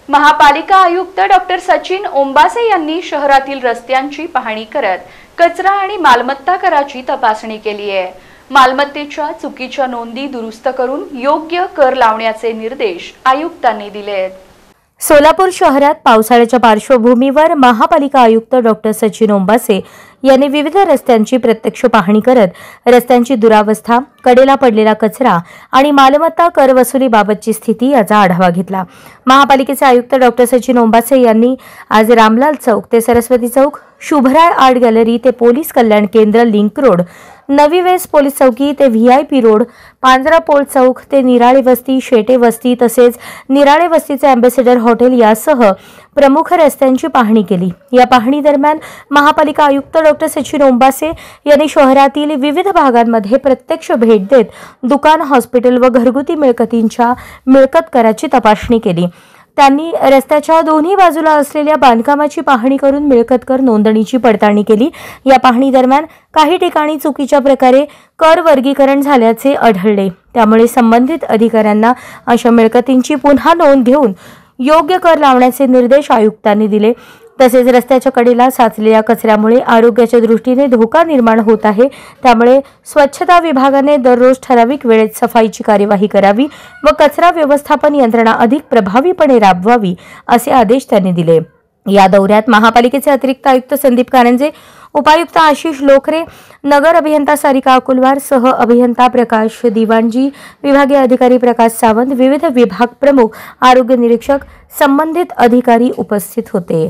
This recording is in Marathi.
महापालिका आयुक्त डॉक्टर सचिन ओंबासे यांनी शहरातील रस्त्यांची पाहणी करत कचरा आणि मालमत्ता कराची तपासणी केली आहे। मालमत्तेच्या चुकीच्या नोंदी दुरुस्त करून योग्य कर लावण्याचे निर्देश आयुक्तांनी दिले आहेत। सोलापूर शहरात पावसाळ्याच्या पार्श्वभूमीवर महापालिका आयुक्त डॉक्टर सचिन ओंबासे यांनी विविध रस्त्यांची प्रत्यक्ष पाहणी करत रस्त्यांची दुरावस्था, कडेला पडलेला कचरा आणि मालमत्ता कर वसुलीबाबतची स्थिती याचा आढावा घेतला। महापालिकेचे आयुक्त डॉक्टर सचिन ओंबासे यांनी आज रामलाल चौक ते सरस्वती चौक, शुभराय आर्ट गॅलरी ते पोलीस कल्याण केंद्र लिंक रोड, नवी वेस पोलीस चौकी ते व्हीआयपी रोड, पांजरा पोल चौक ते निराळे वस्ती, शेटे वस्ती तसेच निराळे वस्तीचे अँबॅसेडर हॉटेल यासह प्रमुख रस्त्यांची पाहणी केली। या पाहणी दरम्यान महापालिका आयुक्त डॉक्टर सचिन ओंबासे यांनी शहरातील विविध भागांमध्ये प्रत्यक्ष भेट देत दुकान, हॉस्पिटल व घरगुती मिळकतींच्या मिळकत कराची तपासणी केली। त्यांनी रस्त्याच्या दोन्ही बाजूला असलेल्या बांधकामाची पाहणी करून मिळकत कर नोंदणीची पडताळणी केली। या पाहणी दरम्यान काही ठिकाणी चुकीच्या प्रकारे कर वर्गीकरण झाल्याचे आढळले, त्यामुळे संबंधित अधिकाऱ्यांना अशा मिळकतींची पुन्हा नोंद घेऊन योग्य कर लावण्याचे निर्देश आयुक्तांनी दिले। तसेच रस्त्याच्या कडेला साचलेल्या कचऱ्यामुळे आरोग्याच्या दृष्टीने धोका निर्माण होत आहे, त्यामुळे स्वच्छता विभागाने दररोज ठराविक वेळेत सफाईची कार्यवाही करावी व कचरा व्यवस्थापन यंत्रणा अधिक प्रभावीपणे राबवावी असे आदेश त्यांनी दिले। या दौऱ्यात महापालिकेचे अतिरिक्त आयुक्त संदीप कारंजे, उपायुक्त आशिष लोखरे, नगर अभियंता सारिका अकुलवार सह अभियंता प्रकाश दिवाणजी, विभागीय अधिकारी प्रकाश सावंत, विविध विभाग प्रमुख, आरोग्य निरीक्षक, संबंधित अधिकारी उपस्थित होते।